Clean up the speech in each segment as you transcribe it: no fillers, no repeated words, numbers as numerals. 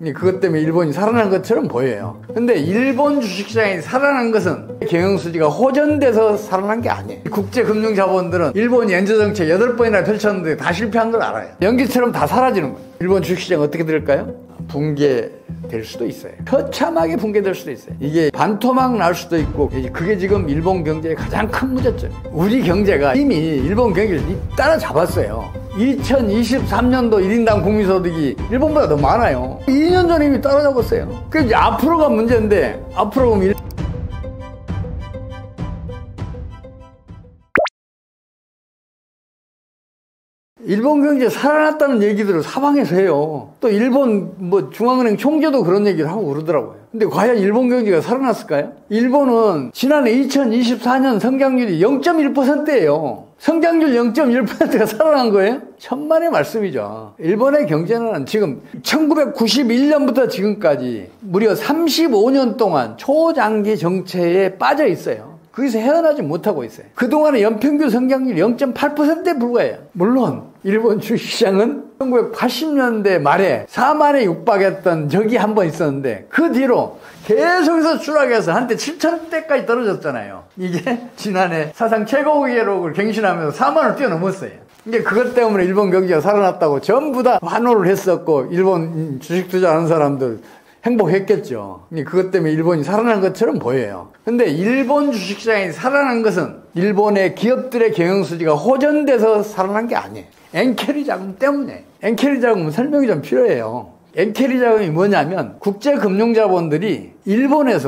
그것 때문에 일본이 살아난 것처럼 보여요. 근데 일본 주식시장이 살아난 것은 경영수지가 호전돼서 살아난 게 아니에요. 국제금융자본들은 일본이 연재정책 8번이나 펼쳤는데 다 실패한 걸 알아요. 연기처럼 다 사라지는 거예요. 일본 주식시장 어떻게 될까요? 붕괴될 수도 있어요. 처참하게 붕괴될 수도 있어요. 이게 반토막 날 수도 있고, 그게 지금 일본 경제의 가장 큰 문제점이에요. 우리 경제가 이미 일본 경기를 따라잡았어요. 2023년도 1인당 국민소득이 일본보다 더 많아요. 2년 전에 이미 따라잡았어요. 그게 이제 앞으로가 문제인데, 앞으로 보면 일본 경제 살아났다는 얘기들을 사방에서 해요. 또 일본 중앙은행 총재도 그런 얘기를 하고 그러더라고요. 근데 과연 일본 경제가 살아났을까요? 일본은 지난해 2024년 성장률이 0.1%예요. 성장률 0.1%가 살아난 거예요? 천만의 말씀이죠. 일본의 경제는 지금 1991년부터 지금까지 무려 35년 동안 초장기 정체에 빠져 있어요. 거기서 헤어나지 못하고 있어요. 그동안의 연평균 성장률이 0.8%에 불과해요. 물론 일본 주식시장은 1980년대 말에 4만에 육박했던 적이 한 번 있었는데, 그 뒤로 계속해서 추락해서 한때 7,000대까지 떨어졌잖아요. 이게 지난해 사상 최고 기록을 갱신하면서 4만을 뛰어넘었어요. 이게 그것 때문에 일본 경제가 살아났다고 전부 다 환호를 했었고, 일본 주식 투자하는 사람들 행복했겠죠. 그것 때문에 일본이 살아난 것처럼 보여요. 근데 일본 주식시장이 살아난 것은 일본의 기업들의 경영수지가 호전돼서 살아난 게 아니에요. 엔캐리 자금 때문에. 엔캐리 자금은 설명이 좀 필요해요. 엔캐리 자금이 뭐냐면, 국제금융자본들이 일본은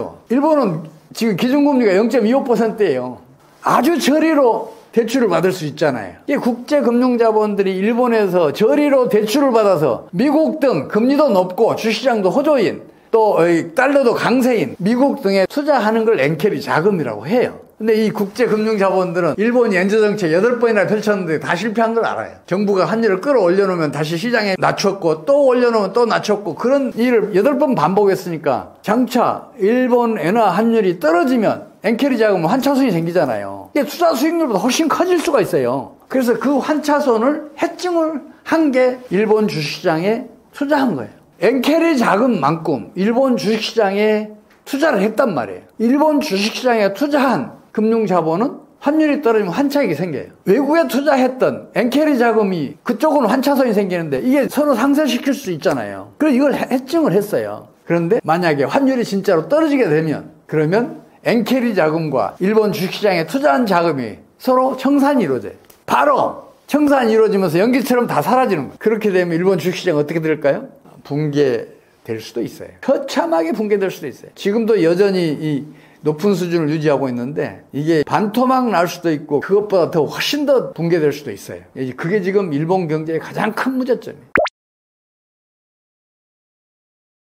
지금 기준금리가 0.25%예요. 아주 저리로 대출을 받을 수 있잖아요. 이 국제금융자본들이 일본에서 저리로 대출을 받아서 미국 등 금리도 높고 주식시장도 호조인, 또 달러도 강세인 미국 등에 투자하는 걸 엔캐리 자금이라고 해요. 근데 이 국제금융자본들은 일본이 연재정책 8번이나 펼쳤는데 다 실패한 걸 알아요. 정부가 환율을 끌어올려놓으면 다시 시장에 낮췄고, 또 올려놓으면 또 낮췄고, 그런 일을 8번 반복했으니까 장차 일본 엔화 환율이 떨어지면 엔캐리 자금은 환차손이 생기잖아요. 이게 투자 수익률보다 훨씬 커질 수가 있어요. 그래서 그 환차손을 해증을 한 게 일본 주식시장에 투자한 거예요. 엔캐리 자금만큼 일본 주식시장에 투자를 했단 말이에요. 일본 주식시장에 투자한 금융자본은 환율이 떨어지면 환차익이 생겨요. 외국에 투자했던 엔캐리 자금이 그쪽은 환차손이 생기는데, 이게 서로 상쇄시킬 수 있잖아요. 그래서 이걸 해증을 했어요. 그런데 만약에 환율이 진짜로 떨어지게 되면, 그러면 엔캐리 자금과 일본 주식시장에 투자한 자금이 서로 청산이 이루어져요. 바로 청산이 이루어지면서 연기처럼 다 사라지는 거예요. 그렇게 되면 일본 주식시장 어떻게 될까요? 붕괴될 수도 있어요. 처참하게 붕괴될 수도 있어요. 지금도 여전히 이 높은 수준을 유지하고 있는데, 이게 반토막 날 수도 있고, 그것보다 더 훨씬 더 붕괴될 수도 있어요. 그게 지금 일본 경제의 가장 큰 문제점이에요.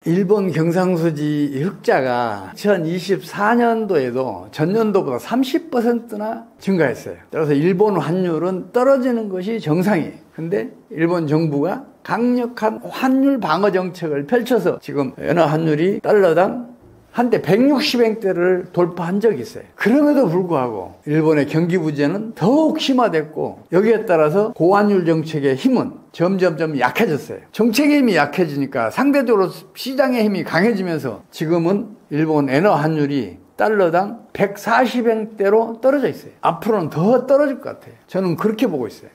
일본 경상수지 흑자가 2024년도에도 전년도보다 30%나 증가했어요. 따라서 일본 환율은 떨어지는 것이 정상이에요. 근데 일본 정부가 강력한 환율 방어 정책을 펼쳐서 지금 엔화 환율이 달러당 한때 160엔대를 돌파한 적이 있어요. 그럼에도 불구하고 일본의 경기 부재는 더욱 심화됐고, 여기에 따라서 고환율 정책의 힘은 점점 약해졌어요. 정책의 힘이 약해지니까 상대적으로 시장의 힘이 강해지면서 지금은 일본 엔화 환율이 달러당 140엔대로 떨어져 있어요. 앞으로는 더 떨어질 것 같아요. 저는 그렇게 보고 있어요.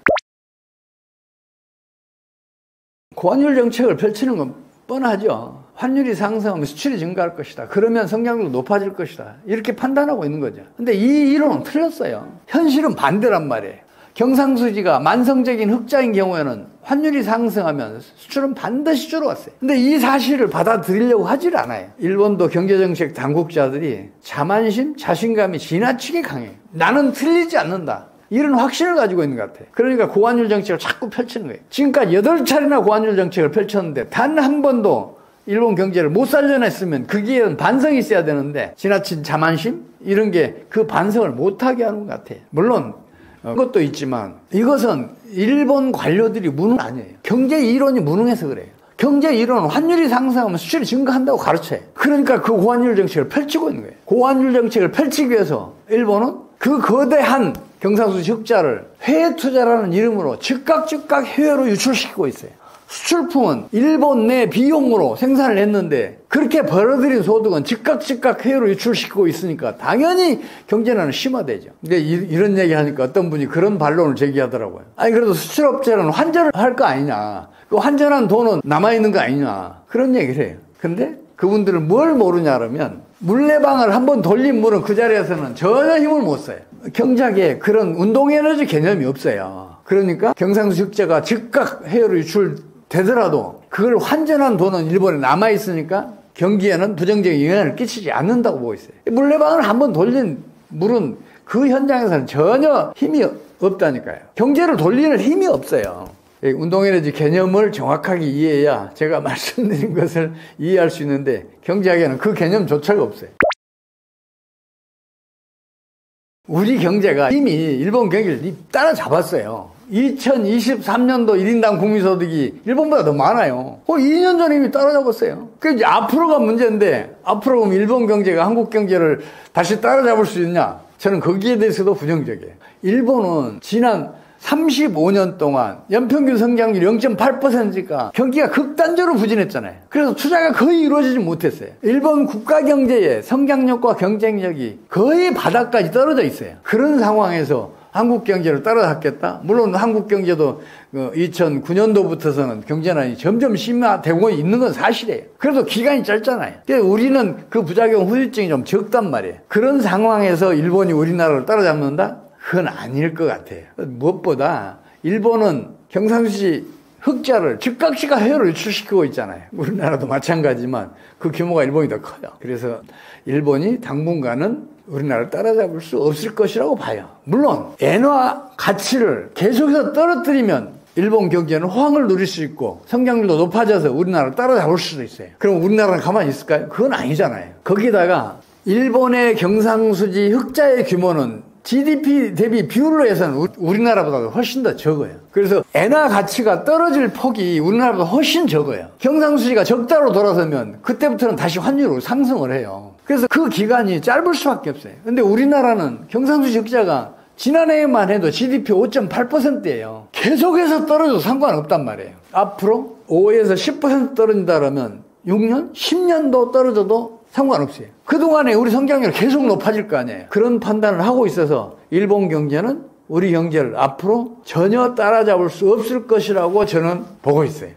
고환율 정책을 펼치는 건 뻔하죠. 환율이 상승하면 수출이 증가할 것이다. 그러면 성장률도 높아질 것이다. 이렇게 판단하고 있는 거죠. 근데 이 이론은 틀렸어요. 현실은 반대란 말이에요. 경상수지가 만성적인 흑자인 경우에는 환율이 상승하면 수출은 반드시 줄어왔어요. 근데 이 사실을 받아들이려고 하질 않아요. 일본도 경제정책 당국자들이 자만심, 자신감이 지나치게 강해요. 나는 틀리지 않는다. 이런 확신을 가지고 있는 것 같아요. 그러니까 고환율 정책을 자꾸 펼치는 거예요. 지금까지 8차례나 고환율 정책을 펼쳤는데 단 한 번도 일본 경제를 못 살려냈으면 거기에 반성이 있어야 되는데, 지나친 자만심? 이런 게 그 반성을 못하게 하는 것 같아요. 물론 그것도 있지만 이것은 일본 관료들이 무능 아니에요. 경제 이론이 무능해서 그래요. 경제 이론은 환율이 상승하면 수출이 증가한다고 가르쳐요. 그러니까 그 고환율 정책을 펼치고 있는 거예요. 고환율 정책을 펼치기 위해서 일본은 그 거대한 경상수지 흑자를 해외 투자라는 이름으로 즉각 해외로 유출시키고 있어요. 수출품은 일본 내 비용으로 생산을 했는데 그렇게 벌어들인 소득은 즉각 해외로 유출시키고 있으니까 당연히 경제난은 심화되죠. 근데 이런 얘기 하니까 어떤 분이 그런 반론을 제기하더라고요. 아니 그래도 수출업체는 환전을 할 거 아니냐. 그 환전한 돈은 남아있는 거 아니냐. 그런 얘기를 해요. 근데 그분들은 뭘 모르냐 그러면 물레방을 한번 돌린 물은 그 자리에서는 전혀 힘을 못 써요. 경작에 그런 운동에너지 개념이 없어요. 그러니까 경상수 흑자가 즉각 해외로 유출되더라도 그걸 환전한 돈은 일본에 남아있으니까 경기에는 부정적인 영향을 끼치지 않는다고 보고 있어요. 물레방을 한번 돌린 물은 그 현장에서는 전혀 힘이 없다니까요. 경제를 돌리는 힘이 없어요. 운동에너지 개념을 정확하게 이해해야 제가 말씀드린 것을 이해할 수 있는데 경제학에는 그 개념조차가 없어요. 우리 경제가 이미 일본 경기를 따라잡았어요. 2023년도 1인당 국민소득이 일본보다 더 많아요. 2년 전에 이미 따라잡았어요. 그 이제 앞으로가 문제인데 앞으로 그럼 일본 경제가 한국 경제를 다시 따라잡을 수 있냐? 저는 거기에 대해서도 부정적이에요. 일본은 지난 35년 동안 연평균 성장률 0.8%가 경기가 극단적으로 부진했잖아요. 그래서 투자가 거의 이루어지지 못했어요. 일본 국가 경제의 성장력과 경쟁력이 거의 바닥까지 떨어져 있어요. 그런 상황에서 한국 경제를 따라잡겠다? 물론 한국 경제도 2009년도부터서는 경제난이 점점 심화되고 있는 건 사실이에요. 그래도 기간이 짧잖아요. 그래서 우리는 그 부작용 후유증이 좀 적단 말이에요. 그런 상황에서 일본이 우리나라를 따라잡는다? 그건 아닐 것 같아요. 무엇보다 일본은 경상수지 흑자를 즉각 해외로 유출시키고 있잖아요. 우리나라도 마찬가지지만 그 규모가 일본이 더 커요. 그래서 일본이 당분간은 우리나라를 따라잡을 수 없을 것이라고 봐요. 물론 엔화 가치를 계속해서 떨어뜨리면 일본 경제는 호황을 누릴 수 있고 성장률도 높아져서 우리나라를 따라잡을 수도 있어요. 그럼 우리나라는 가만히 있을까요? 그건 아니잖아요. 거기다가 일본의 경상수지 흑자의 규모는 GDP 대비 비율로 해서는 우리나라보다 훨씬 더 적어요. 그래서 엔화 가치가 떨어질 폭이 우리나라보다 훨씬 적어요. 경상수지가 적자로 돌아서면 그때부터는 다시 환율로 상승을 해요. 그래서 그 기간이 짧을 수밖에 없어요. 근데 우리나라는 경상수지 흑자가 지난해에만 해도 GDP 5.8%예요. 계속해서 떨어져도 상관없단 말이에요. 앞으로 5에서 10% 떨어진다 그러면 6년, 10년도 떨어져도 상관없어요. 그동안에 우리 성장률이 계속 높아질 거 아니에요. 그런 판단을 하고 있어서 일본 경제는 우리 경제를 앞으로 전혀 따라잡을 수 없을 것이라고 저는 보고 있어요.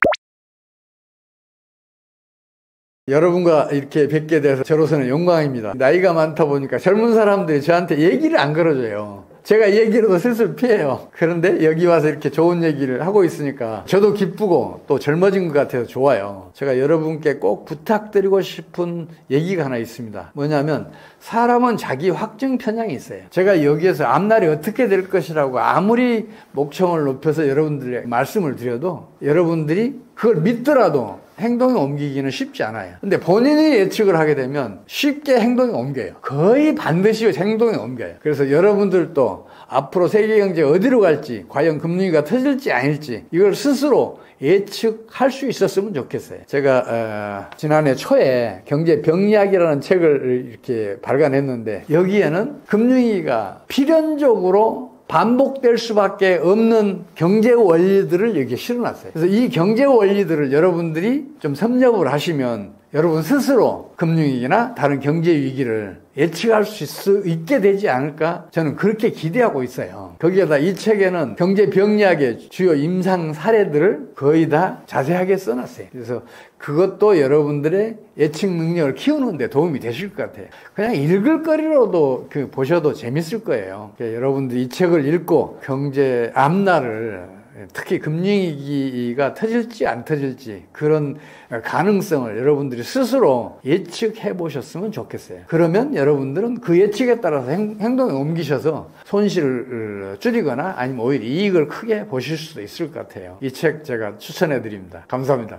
여러분과 이렇게 뵙게 돼서 저로서는 영광입니다. 나이가 많다 보니까 젊은 사람들이 저한테 얘기를 안 걸어줘요. 제가 얘기로도 슬슬 피해요. 그런데 여기 와서 이렇게 좋은 얘기를 하고 있으니까 저도 기쁘고 또 젊어진 것 같아서 좋아요. 제가 여러분께 꼭 부탁드리고 싶은 얘기가 하나 있습니다. 뭐냐면 사람은 자기 확증 편향이 있어요. 제가 여기에서 앞날이 어떻게 될 것이라고 아무리 목청을 높여서 여러분들에게 말씀을 드려도 여러분들이 그걸 믿더라도 행동에 옮기기는 쉽지 않아요. 근데 본인이 예측을 하게 되면 쉽게 행동에 옮겨요. 거의 반드시 행동에 옮겨요. 그래서 여러분들도 앞으로 세계 경제 어디로 갈지, 과연 금융위기가 터질지 아닐지 이걸 스스로 예측할 수 있었으면 좋겠어요. 제가 지난해 초에 경제 병리학이라는 책을 이렇게 발간했는데 여기에는 금융위기가 필연적으로 반복될 수밖에 없는 경제 원리들을 여기에 실어놨어요. 그래서 이 경제 원리들을 여러분들이 좀 섭렵을 하시면 여러분 스스로 금융위기나 다른 경제 위기를 예측할 수 있게 되지 않을까 저는 그렇게 기대하고 있어요. 거기에다 이 책에는 경제 병리학의 주요 임상 사례들을 거의 다 자세하게 써놨어요. 그래서 그것도 여러분들의 예측 능력을 키우는 데 도움이 되실 것 같아요. 그냥 읽을 거리로도 보셔도 재밌을 거예요. 여러분들이 이 책을 읽고 경제 앞날을 특히 금융위기가 터질지 안 터질지 그런 가능성을 여러분들이 스스로 예측해 보셨으면 좋겠어요. 그러면 여러분들은 그 예측에 따라서 행동에 옮기셔서 손실을 줄이거나 아니면 오히려 이익을 크게 보실 수도 있을 것 같아요. 이 책 제가 추천해 드립니다. 감사합니다.